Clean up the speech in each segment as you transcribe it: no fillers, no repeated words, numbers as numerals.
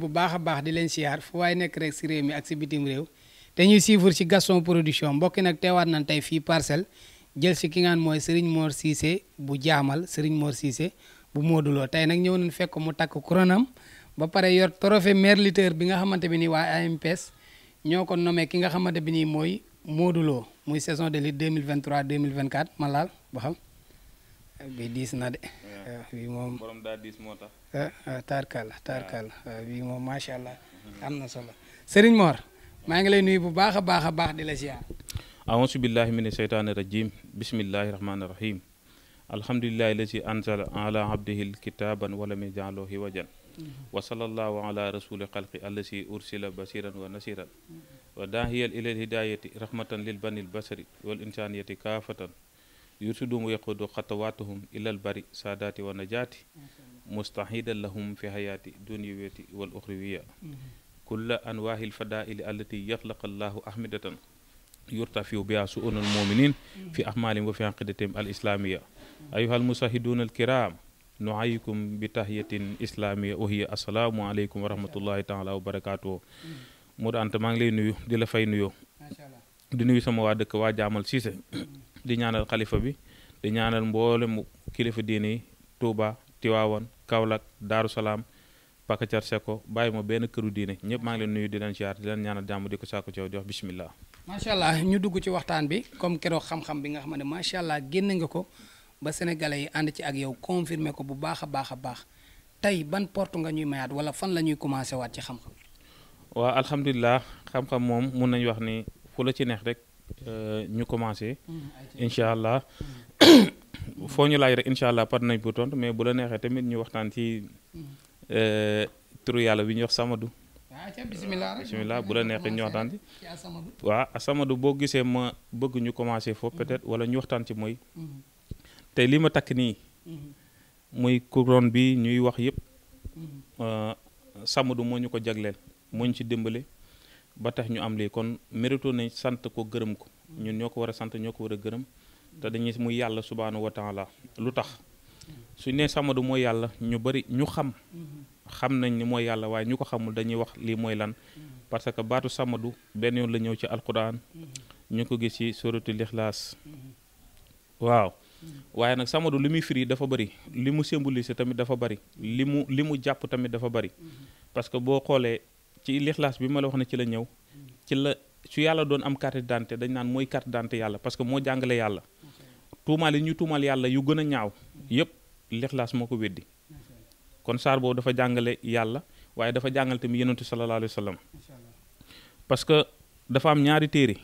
bu baax a baax di leen siyaar fu waaye nekk rek si réew mi ak si bitim réew te ñuy suivre ci Gaston Production mbokki nag teewaat nañ tey fii Parcelles jël si ki ngaan mooy Serigne Mor Cissé bu jaamal Serigne Mor Cissé bu Modou Lo tey nag ñëw nañ fekk mu takk couronam ba pare yor trophée meilleur lutteur bi nga xamante bi nii waa AMPS ñoo ko nommé ki nga xamante bi nii mooy Modou Lo muy saison de lutte 2023 2024 ma laal ba xam bi diis na de bii moom borom daa diis moo tax tarkal bii moom macha allah am na solo Serigne Mor maa ngi lay nuyu bu baax a baax di la ziar. aousu billahi mina sheytaani rajim bismillahi rahmaani rahim alhamdulillahi lazi anzala ala abdihi kitaban walam yaj'alhu hiwajan wa sallallahu ala rasuli xalqi allasi ursila basiran wa nasiran wa daahiyal ilal hidayati rahmatan lil banil basari wal insaniyati kaafatan yursudumu yaqudu xatawatuhum ilal bari saadaati wa najaati mustahidan lahum fi hayaati duniyawati wal uxriwiya kulla anwaahil fadaili allati yaxlaqa allahu ahmidatan yurtafiu biha su'unal muminin fi ahmalihim wa fi aqidatihim al islamiya ayuhal musahiduna al kiram nuhayikum bi tahiyatin islamiya wa hiya assalaamu aleykum wa rahmatullahi taala wa barakatuhu Modou Anta maa ngi lay nuyu di la fay nuyoo di nuyu sama waa dëkk waa jaamal Cissé di ñaanal xalifa bi di ñaanal mboolem kilifa diine yi Touba Tiwaawan Kaolack Daaru Salaam Pakacar Seko bàyyi ma benn këru diine ñëpp maa ngi leen nuyu di leen siyaar di leen ñaanal jàmm di ko saako ci yow di wax bismillah. macha allah ñu dugg ci waxtaan bi comme keroog xam-xam bi nga xam ne macha allah génn nga ko ba sénégalais yi ànd ci ak yow confirmer ko bu baax a baax tey ban porte nga ñuy mayaat wala fan la ñuy commencé waat ci xam-xam. waaw alhamdulilah xam-xam moom mun nañu wax ni fu la ci neex rek ñu commencé. incha allah foo ñu laaj rek incha allah par nañ bu tontu mais bu la neexee tamit ñu waxtaan ci turu yàlla bi ñuy wax Samadou. bismillah bu la neexee ñu waxtaan ci. waaw Samadou boo gisee ma bëgg ñu commencé foofu peut-être wala ñu waxtaan ci mooy. tey li ma takk nii. muy couronne bi ñuy wax yëpp. Samadou moo ñu ko jagleel moo ñu ci dimbale ba tax ñu am lii kon mérito nañ sant ko gërëm ko ñun ñoo ko war a sant ñoo ko war a gërëm te dañuy muy yàlla subhaanahu wa taala lu tax suñ nee Samadou mooy yàlla ñu bari ñu xam nañ ni mooy yàlla waaye ñu ko xamul dañuy wax lii mooy lan parce que baatu Samadou benn yoon la ñëw ci alquran ñu ko gis ci suratul Ixlaas waaw waaye nag Samadou li muy firi dafa bari li mu symbolise tamit dafa bari li mu jàpp tamit dafa bari parce que boo xoolee ci lixlaas bi ma la wax ne ci la ñëw ci la su yàlla doon am carte d'identité dañ naan mooy carte d'identité yàlla parce que moo jàngale yàlla tuumaal yi ñu tuumaal yàlla yu gën a ñaaw yépp lixlaas moo ko weddi kon saar boobu dafa jàngale yàlla waaye dafa jàngale tamit yonentu sallallahu alayhi wa sallam parce que dafa am ñaari téere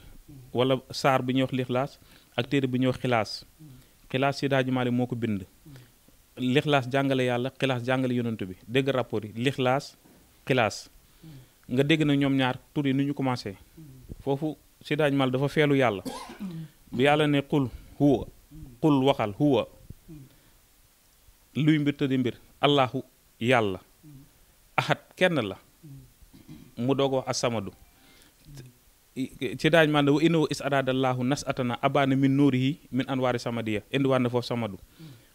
wala saar bi ñuy wax lixlaas ak téere bi ñuy wax xilaas si daaji maali moo ko bind lixlaas jàngale yàlla xilaas jàngale yonentu bi dégg rapport yi lixlaas xilaas nga dégg na ñoom ñaar tur yi ni ñu commencé foofu si daaj mal dafa feelu yàlla bi yàlla ne xul huwa xul waxal huwa luy mbir te di mbir allahu yàlla ahad kenn la mu doog wax asamadu si daaj mal ne wa innahu is aradallahu nas atana abana min nuurihi min anwaari samadiya indiwaat na foofu samadu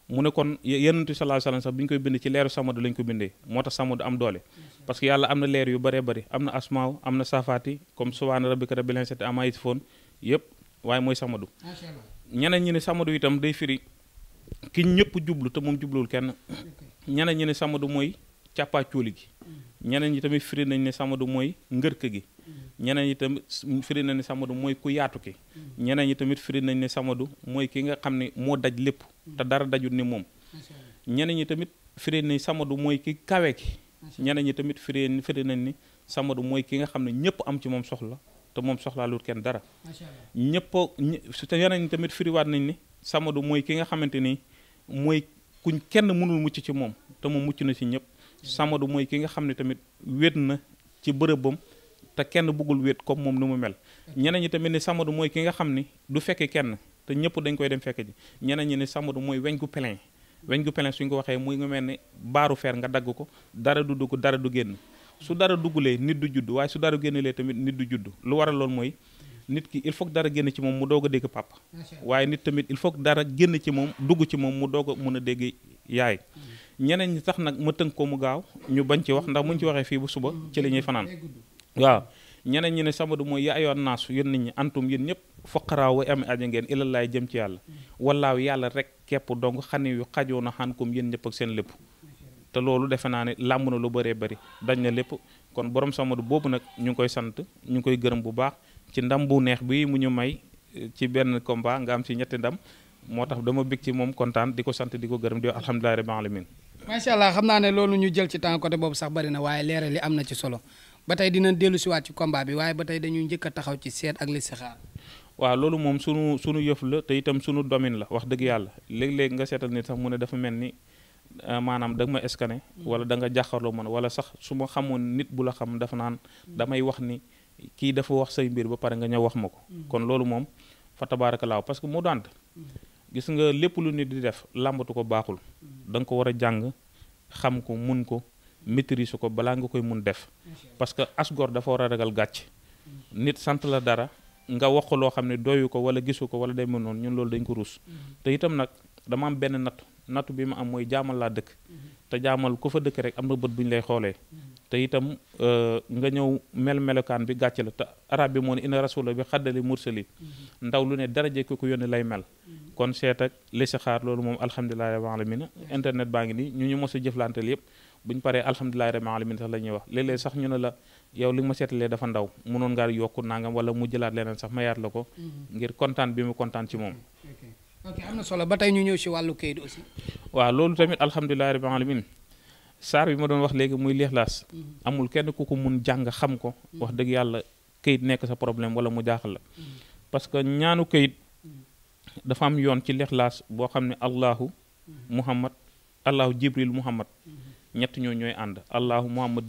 mu ne kon yonent bi sallallahu alayhi wasallam sax bi ñu koy bind ci leeru Samadou lañ ko bindee moo tax Samadou am doole parce que yàlla am na leer yu bëree bëri am na asmaaw am na safaati comme subhaana rabbika rabbil izzati ammaa yasifuun yëpp waaye mooy Samadou ñeneen ñi ne Samadou itam day firi ki ñëpp jublu te moom jubluwul kenn ñeneen ñi ne Samadou mooy càppaacuuli gi ñeneen ñi tamit firi nañ ne Samadou mooy ngërk gi ñeneen ñi tamit firi nañ ne Samadou mooy ku yaatu ki ñeneen ñi tamit firi nañ ne Samadou mooy ki nga xam ne moo daj lépp te dara dajut ni moom ñeneen ñi tamit firi nañ Samadou mooy ki kawe ki ñeneen ñi tamit firi nañ ni Samadou mooy ki nga xam ne ñëpp am ci moom soxla te moom soxlaalul kenn dara ñëpp te ñeneen ñi tamit firiwaat nañ ni Samadou mooy ki nga xamante ni mooy kuñ kenn mënul mucc ci moom te moom mucc na ci ñëpp Samadou mooy ki nga xam ne tamit wéet na ci bërëbam te kenn bëggul wéet comme moom ni mu mel ñeneen ñi tamit ne Samadou mooy ki nga xam ni du fekke kenn te ñëpp dañ koy dem fekke ji ñeneen ñi ne Samadou mooy weñ gu plein suñ ko waxee muy nga mel ne baaru fer nga dagg ko dara du dugg dara du génn su dara duggulee nit du judd waaye su dara génnelee tamit nit du judd lu waral loolu mooy nit ki il faut que dara génn ci moom mu doog a dégg papa waaye nit tamit il faut que dara génn ci moom dugg ci moom mu doog a mun a dégg yaay ñeneen ñi tax nag ma tënk ko mu gaaw ñu bañ ci wax ndax muñ ci waxee fii bu suba ci la ñuy fanaan waaw ñeneen ñi ne samadu mooy yaa ayoon naasu yéen nit ñi antum yéen ñëpp foqaraaw way amee aja ngeen ilallaay jëm ci yàlla wallaahu yàlla rek képp donc xani yu xajoo na xankum yéen ñëpp ak seen lépp te loolu defe naa ne làmb na lu bëree bëri dañ na lépp kon borom samadu boobu nag ñu ngi koy sant ñu ngi koy gërëm bu baax ci ndam bu neex bi mu ñu may ci benn combat nga am ci ñetti ndam moo tax dama bég ci moom kontaan di ko sant di ko gërëm di alhamdulilahi rabbil alamin macha allah xam naa ne loolu ñu jël ci temps côté boobu sax bari na waaye leeral li am na ci solo ba tey dinañ dellu siwaat ci combat bi waaye ba tey dañuy njëkk a taxaw ci seet ak listixaar waaw loolu moom sunu yëf la te itam sunu domaine la wax dëgg yàlla léeg-léeg nga seetal nit sax mu ne dafa mel ni maanaam da nga ma escané wala da nga jàkkaarloo man wala sax su ma xamoon nit bu la xam dafa naan damay wax ni kii dafa wax say mbir ba pare nga ñëw wax ma ko kon loolu moom fa tabaarakallaahu parce que mu dant gis nga lépp lu nit di def làmbatu ko baaxul da nga ko war a jàng xam ko mun ko maîtriser ko balaa nga koy mun def parce que asgor dafa war a ragal gàcc nit sant la dara nga wax ko loo xam ne doyu ko wala gisu ko wala day mel noonu ñun loolu dañ ko ruus te itam nag dama am benn nattu bi ma am mooy jaamal laa dëkk te jaamal ku fa dëkk rek am na bët bu ñu lay xoolee te itam nga ñëw melokaan bi gàcce la te arab bi moo ne inna rasula bi xaddali mursali ndaw lu ne daraje ko yónni lay mel kon seet ak listixaar loolu moom alhamdulilahi rabbil alamin internet baa ngi nii ñu mos a jëflanteel yëpp buñu paree alhamdulilahi rabbil alamin sax la ñuy wax léeg-léeg sax ñu ne la yow li nga ma seetalee dafa ndaw mënoon ngaa yokku nangam wala mu jëlaat leneen sax mayaat la ko ngir kontaan bi mu kontaan ci moom ok am na solo ba tey ñu ñëw ci wàllu kayit aussi waaw loolu tamit alhamdulilahi rabbil alamin saar bi ma doon wax léegi muy lixlaas amul kenn ku ko mun jàng xam ko wax dëgg yàlla kayit nekk sa problème wala mu jaaxal la parce que ñaanu kayit dafa am yoon ci lixlaas boo xam ne allahu muhammad allahu jibril muhammad ñett ñoo ñooy ànd allahu muhammad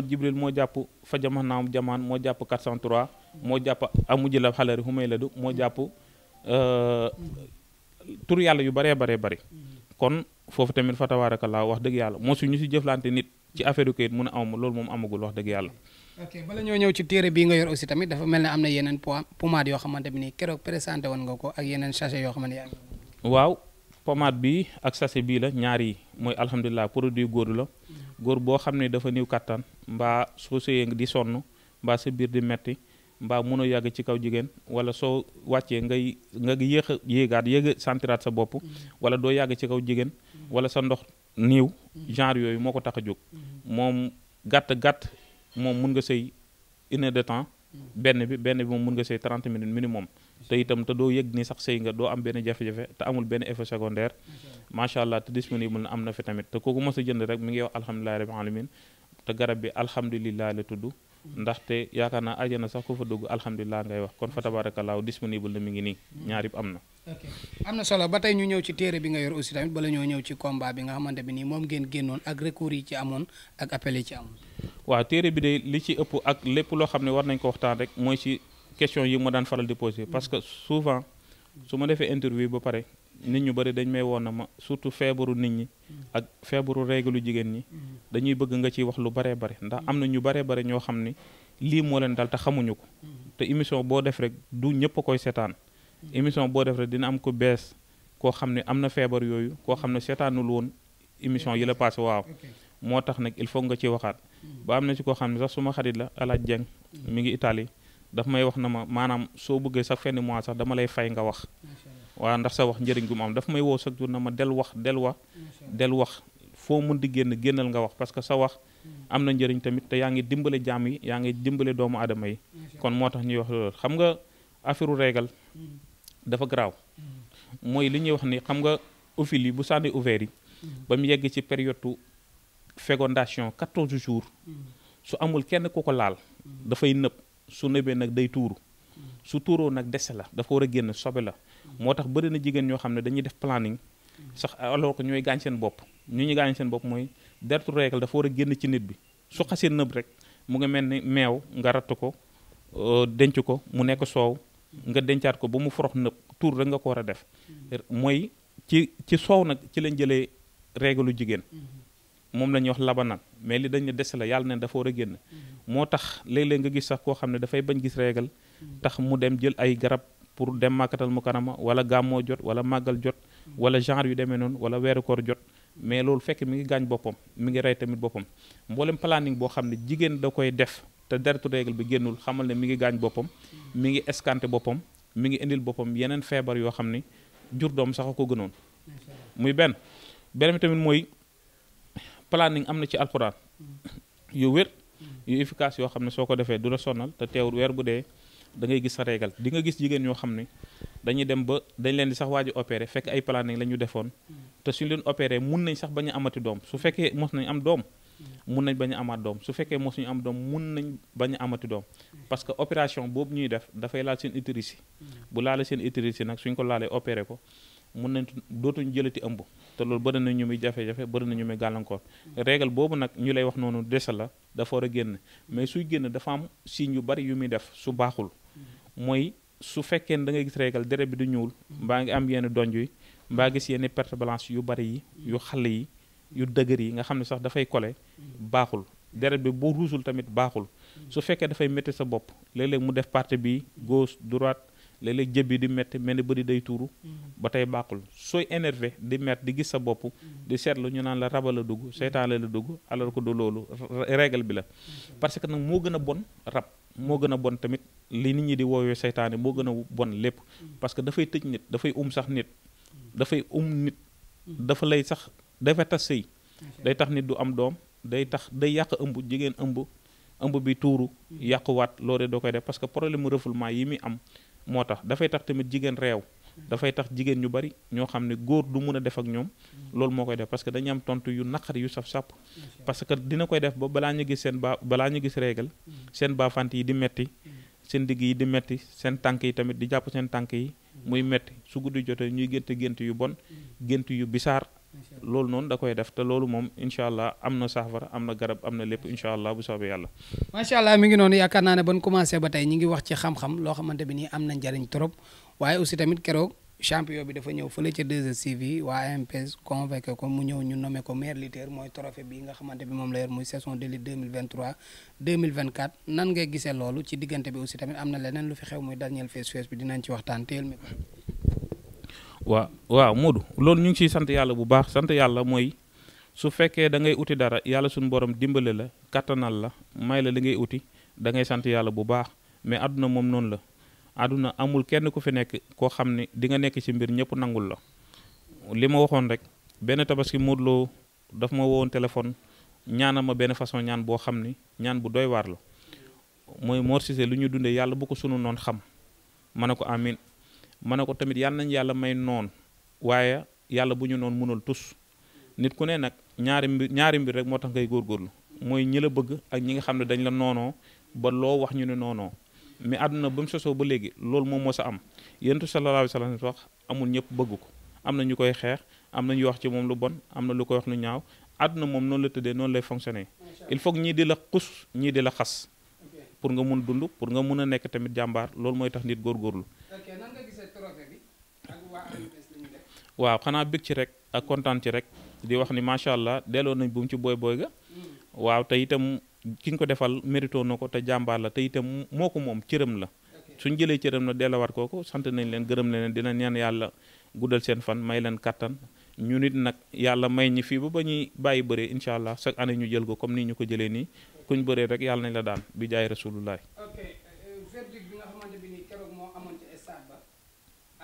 jibril moo jàpp fa jamaanaam jamaan moo jàpp 403 moo jàpp amuji la xalari xumay la du moo jàpp tur yàlla yu baree bari kon foofu tamit fa tabaarakallaa wax dëgg yàlla moo su ñu si jëflante nit ci affaire yu kayit mun a awma loolu moom amagul wax dëgg yàlla ok bala ñoo ñëw ci téere bii nga yor aussi tamit dafa mel ne am na yeneen pommade yoo xamante bi nii keroog présenté woon nga ko ak yeneen sachet yoo xamante yaa ngi waaw pommade bi ak sachet bii la ñaar yi mooy alhamdulilah produit góor la góor boo xam ne dafa niw kattan mbaa soo sëyee di sonn mbaa sa biir di metti mbaa mënoo yàgg ci kaw jigéen wala soo wàccee nga yéex a yéeg a sentiraat sa bopp wala doo yàgg ci kaw jigéen wala sa ndox niiw genre yooyu moo ko tax a jóg moom gàtt moom mun nga sëy 1 heure de temps benn bi moom mun nga sëy 30 minutes minimum te itam te doo yëg ni sax sëy nga doo am benn jafe-jafe te amul benn effet secondaire macha allah te disponible na am na fi tamit te kooku mos a jënd rek mi ngi wax alhamdulilahi rabbil alamin te garab bi alhamdulilah la tudd ndaxte yaakaar naa ajana sax ku fa dugg alhamdulilah ngay wax kon fa tabarakallahu disponible na mi ngi nii ñaar yëpp am na ok am na solo ba tey ñu ñëw ci téere bi nga yor aussi tamit bala ñoo ñëw ci combat bi nga xamante bi nii moom ngeen génnoon ak recours yi ci amoon ak appel yi ci amoon waaw téere bi de li ci ëpp ak lépp loo xam ne war nañ ko waxtaan rek mooy ci question yi ma daan faral di poser parce que souvent su ma defee interview ba pare nit ñu bëri dañ may woon na ma surtout feebaru nit ñi ak feebaru réglu jigéen ñi dañuy bëgg nga ciy wax lu baree bare ndax am na ñu baree bare ñoo xam ni lii moo leen dal te xamuñu ko te émission boo def rek du ñëpp a koy seetaan émission boo def rek dina am ko bees koo xam ne am na feebar yooyu koo xam ne seetaanul woon émission yi la passé waaw moo tax nag il faut nga ci waxaat ba am na ci koo xam ne sax suma xarit la Alaaj Jeng mi ngi Italie daf may wax na ma maanaam soo bëggee sax fenn mois sax dama lay fay nga wax waaw ndax sa wax njëriñ gu mu am daf may woo chaque jour na ma del wax foo mun di génnal nga wax parce que sa wax am na njëriñ tamit te yaa ngi dimbale jaam yi yaa ngi dimbale doomu aadama yi kon moo tax ñuy wax loolu xam nga affaire régal dafa garaaw mooy li ñuy wax ni xam nga ouvule yi bu sànni ouvert yi ba mu yegg ci période fécondation 14 jours su amul kenn ku ko laal dafay nëb su nëbee nag day tuuru su tuuroo nag dese la dafa war a génn sobe la moo tax bëri na jigéen ñoo xam ne dañuy def planning sax alors que ñooy gaañ seen bopp ñu gaañ seen bopp mooy deretu règle dafa war a génn ci nit bi su xasee nëb rek mu ngi mel ni meew nga ratt ko denc ko mu nekk soow nga dencaat ko ba mu forox nëb tuur rek nga ko war a def mooy ci soow nag ci lañ jëlee règle jigéen moom la ñuy wax labanat mais li dañ ne des la yàlla ne dafa war a génn moo tax léeg-léeg nga gis sax koo xam ne dafay bañ gis règle tax mu dem jël ay garab pour dem màkkatal mu kanama wala gàmmoo jot wala màggal jot wala genre yu demee noonu wala weeru koor jot mais loolu fekk mi ngi gaañ boppam mi ngi rey tamit boppam mboolem planning boo xam ne jigéen da koy def te deretu règle bi génnul xamal ne mi ngi gaañ boppam mi ngi escanté boppam mi ngi indil boppam yeneen feebar yoo xam ni jur doom sax a ko gënoon muy benn bi tamit mooy planning am na ci alxuraan yu wér yu efficace yoo xam ne soo ko defee du la sonal te teewul weer bu dee da ngay gis sa régal di nga gis jigéen ñoo xam ne dañuy dem ba dañ leen di sax waaju opéré fekk ay planning la ñu defoon te suñu leen opéré mun nañ sax bañ a amati doom su fekkee mos nañ am doom mun nañ bañ a amaat doom su fekkee mosuñu am doom mun nañ bañ a amati doom parce que opération boobu ñuy def dafay laal seen utérus yi bu laalee seen utérus yi nag suñ ko laalee opéré ko mun nañ dootuñu jëlati ëmb te loolu bëri na ñu muy jafe-jafe bëri na ñu muy gàllankoor régal boobu nag ñu lay wax noonu desa la dafa war a génn mais suy génn dafa am signe yu bari yu muy def su baaxul mooy su fekkee ne da ngay gis régal deret bi du ñuul mbaa ngi am yenn donj yi mbaa gis yenn perte blanche yu bari yi yu xale yi yu dëgër yi nga xam ne sax dafay kole baaxul deret bi boo ruusul tamit baaxul su fekkee dafay métti sa bopp léeg-léeg mu def partie bi gauche droite léeg-léeg jëb bi di métti mel ni bëri day tuuru ba tey baaxul sooy énervé di métti di gis sa bopp di seetlu ñu naan la raba la dugg seytaane la dugg alors que du loolu régal bi la parce que nag moo gën a bon rab moo gën a bon tamit li nit ñi di woowee seytaane moo gën a bon lépp parce que dafay tëj nit dafay sax nit dafay nit dafa lay sax dafay tas sëy day tax nit du am doom day tax day yàq ëmb jigéen ëmb bi tuuru yàquwaat loolu doo koy def parce que problème mu refoulement yi muy am moo tax dafay tax tamit jigéen réew dafay tax jigéen ñu bari ñoo xam ne góor du mun a def ak ñoom loolu moo koy def parce que dañu am tontu yu naqari yu saf-sàpp parce que dina koy def ba balaa ñu gis balaa ñu gis régal seen baafant yi di metti seen digg yi di metti seen tànk yi tamit di jàpp seen tànk yi muy metti su guddi jotee ñuy gént yu bon gént yu bisaar loolu noonu da koy def te loolu moom incha allah am na saafara am na garab am na lépp incha allah bu soobee yàlla. macha allah mi ngi noonu yaakaar naa ne ban commencé ba tey ñi ngi wax ci xam-xam loo xamante bi nii am na njariñ trop waaye aussi tamit keroog champion bi dafa ñëw fële ca 2STV waa AMPS convoqué ko mu ñëw ñu nommé ko meilleur lutteur mooy trophée bi nga xamante bi moom la yor muy saison de lutte 2023 2024 nan ngay gisee loolu ci diggante bi aussi tamit am na leneen lu fi xew muy dernier face-to-face bi dinañ ci waxtaan téyel mi ko. waaw Modou loolu ñu ngi ciy sant yàlla bu baax sant yàlla mooy su fekkee da ngay uti dara yàlla suñu borom dimbale la kattanal la may la li ngay uti da ngay sant yàlla bu baax mais àdduna moom noonu la àdduna amul kenn ku fi nekk koo xam ne di nga nekk ci mbir ñëpp nangul la li ma waxoon rek benn tabaski Modou Lo daf ma wowoon téléphone ñaanal ma benn façon ñaan boo xam ni ñaan bu doy waar la mooy Mor Cissé lu ñu dundee yàlla bu ko sunu noon xam ma ne ko amin ma ne ko tamit yàlla nañ yàlla may noon waaye yàlla bu ñu noon mënul tus nit ku ne nag ñaari mbir rek moo tax ngay góorgóorlu mooy ñi la bëgg ak ñi nga xam ne dañ la noonoo ba loo wax ñu ne noonoo mais àdduna ba mu sosoo ba léegi loolu moom moo sa am yentu sallallahu alayhi wa sallam wax amul ñëpp bëgg ko am na ñu koy xeex am na ñu wax ci moom lu bon am na lu koy wax lu ñaaw àdduna moom noonu la tëddee noonu lay fonctionner il faut que ñii di la xus ñii di la xas pour nga mun dund pour nga mun a nekk tamit jàmbaar loolu mooy tax nit góorgóorlu. waaw xanaa bég ci rek ak kontaan ci rek di wax ni macha allah delloo nañ bu mu ci booy ga waaw te itam ki ñu ko defal mérito na ko te jàmbaar la te itam moo ko moom cëram la suñ jëlee cëram na delluwaat kooku sant nañ leen gërëm leen dina ñaan yàlla guddal seen fan may leen kattan ñu nit nag yàlla may ñi fii ba ñuy bàyyi bëree incha allah chaque année ñu jël ko comme nii ñu ko jëlee nii kuñ bëree rek yàlla nañ la daan bi jaay rasulullah. ok verdict bi nga xamante bi nii keroog moo amoon ci stade ba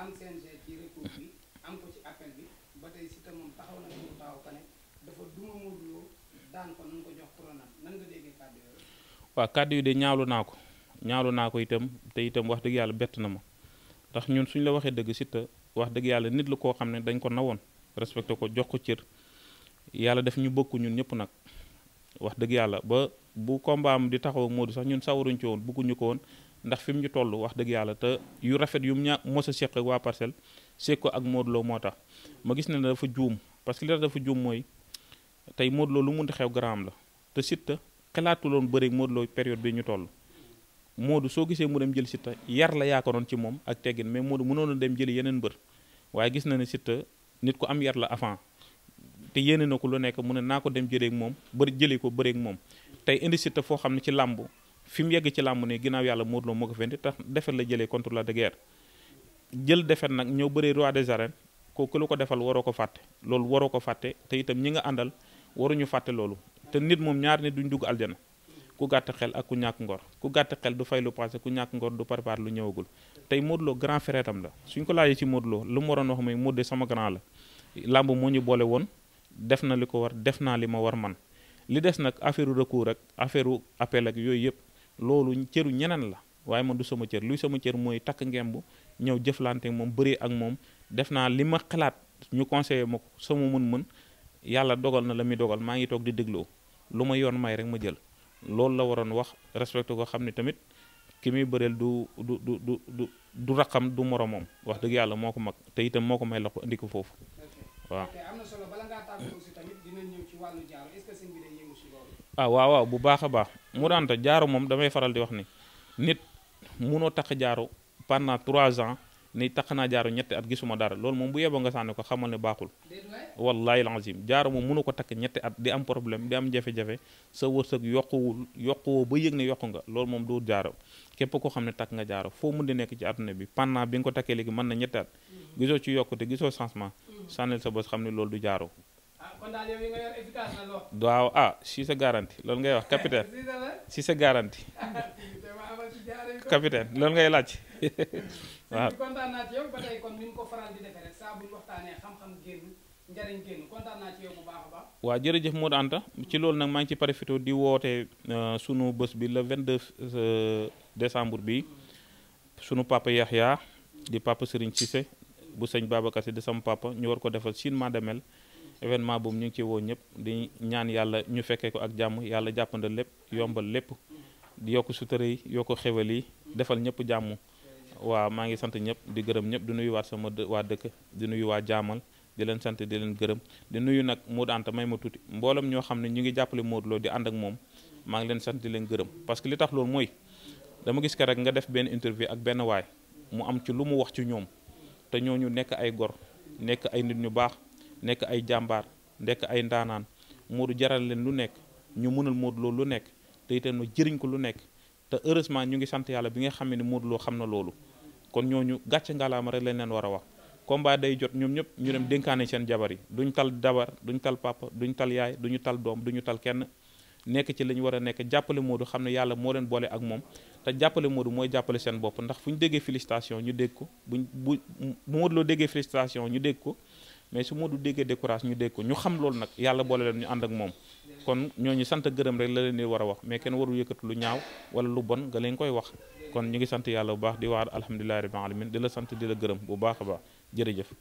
am CNG ci recours bi am ko ci appel bi ba tey si te moom taxaw na mu taxaw ko ne dafa duma Modou Lo daan ko nañ ko jox couronne nan nga déggee kàddu yooyu. waaw kàddu yi de ñaawlu naa ko itam te itam wax dëgg yàlla bett na ma ndax ñun suñ la waxee dëgg Siteu wax dëgg yàlla nit la koo xam ne dañ ko nawoon respecté ko jox ko cër yàlla def ñu bëgg ñun ñëpp nag wax dëgg yàlla ba bu combat am di taxaw ak Modou sax ñun sawaruñ ci woon bëgguñu ko woon ndax fi mu ñu toll wax dëgg yàlla te yu rafet yu mu mos a seq ak waa Parcelles seq ko ak Modou Lo moo tax ma gis ne dafa juum parce que li tax dafa juum mooy tey Modou Lo lu munti xew garaam la te Siteu xalaatuloon bëri Modou Lo période bi ñu toll Modou soo gisee mu dem jël Siteu yar la yaakaaroon ci moom ak teggin mais Modou mënoon a dem jëli yeneen mbër waaye gis na ne Siteu nit ku am yar la avant te yéene na ko lu nekk mu ne naa ko dem jëlee ak moom jëli ko bëri ak moom tey indi Siteu foo xam ne ci làmb fi mu yegg ci làmb ne ginnaaw yàlla Modou Lo moo ko fendi tax defet la jëlee contre la de guerre jël defet nag ñëw bëri roi des arènes kooku lu ko defal waroo ko fàtte loolu waroo ko fàtte te itam ñi nga àndal waruñu fàtte loolu te nit moom ñaari nit duñ dugg aljana ku gàtt xel ak ku ñàkk ngor ku gàtt xel du fay lu passé ku ñàkk ngor du préparé lu ñëwagul tey Modou Lo grand frère tam la suñ ko laajee ci Modou Lo lu mu waroon wax mooy Modou sama grand la làmb moo ñu boole woon def na li ko war def naa li ma war man li des nag affaire recours ak affaire appel ak yooyu yëpp loolu cëru ñeneen la waaye man du sama cër luy sama cër mooy takk ngemb ñëw jëflante moom bëree ak moom def naa li ma xalaat ñu conseillé ma ko sama mën-mën yàlla dogal na la muy dogal maa ngi toog di dégloo lu ma yoon may rek ma jël loolu la waroon wax respecté ko xam ne tamit ki muy bëreel du raqam du moromam wax dëgg yàlla moo ko mag te itam moo ko may la ko indi ko foofu waaw. am na solo bala ngaa tàggatoo aussi tamit dinañ ñëw ci wàllu jaaro est-ce que sëñ bi day yëngu ci loolu. ah waaw waaw bu baax a baax mu daanta jaaro moom damay faral di wax ni nit munoo takk jaaro pendant 3 ans ni takk naa jaaro ñetti at gisuma dara loolu moom bu yeboo nga sànni ko xamal ne baaxul wallahi lazim jaaro moom mënu ko takk ñetti at di am problème di am jafe-jafe sa wërsëg yokkuwoo ba yëg ne yokku nga loolu moom du jaaro képp koo xam ne takk nga jaaro foo mun di nekk ci àdduna bi pendant bi nga ko takkee léegi mën na ñetti at gisoo ci yokkute gisoo changement sànnil sa bës xam ne loolu du jaaro kon daal yow yi nga yor efficace na lool. waaw si sa garantie loolu ngay wax capitaine si sa garantie capitaine loolu ngay laaj waaw. kontaan naa ci yow ba tey comme ni ñu ko faral di defee rek saa bu ñu waxtaanee xam-xam génn njariñ génn kontaan naa ci yow bu baax a baax. waaw jërëjëf Modou Anta ci loolu nag maa ngi ci profité di woote sunu bés bi le 22 décembre bi sunu papa Yaxya di papa Serigne Cissé bu sëñ Babacar Sy di sama papa ñu war ko defal Sine Mademel événement boobu ñu ngi ci woo ñëpp di ñaan yàlla ñu fekkee ko ak jàmm yàlla jàppandal lépp yombal lépp di yokk sutura yi yokk xewal yi defal ñëpp jàmm waaw maa ngi sant ñëpp di gërëm ñëpp di nuyu waat sama waa dëkk di nuyu waa jaamal di leen sant di leen gërëm di nuyu nag Modou Anta may ma tuuti mboolem ñoo xam ne ñu ngi jàppale Modou Lo di ànd ak moom maa ngi leen sant di leen gërëm parce que li tax loolu mooy dama gis ko rek nga def benn interview ak benn waay mu am ci lu mu wax ci ñoom te ñooñu nekk ay gor nekk ay nit ñu baax nekk ay jàmbaar nekk ay ndaanaan Modou jaral leen lu nekk ñu mënal Modou Lo lu nekk te itam jëriñ ko lu nekk te heureusement ñu ngi sant yàlla bi nga xam ne Modou Lo xam na loolu kon ñooñu gàcce ngalaama rek lañ leen war a wax combat day jot ñoom ñëpp ñu dem dénkaane seen jabar yi duñ tal dabar duñ tal papa duñ tal yaay duñu tal doom duñu tal kenn nekk ci la ñu war a nekk jàppale Modou xam ne yàlla moo leen boole ak moom te jàppale Modou mooy jàppale seen bopp ndax fu ñu déggee félicitation ñu dégg ko bu Modou Lo déggee félicitation ñu dégg ko mais su Modou déggee décourage ñu dégg ko ñu xam loolu nag yàlla boole leen ñu ànd ak moom kon ñooñu sant gërëm rek la leen di war a wax mais kenn warul yëkkati lu ñaaw wala lu bon nga leen koy wax kon ñu ngi sant yàlla bu baax di wax alhamdulillahi rabbil alamin di la sant di la gërëm bu baax a baax jërëjëf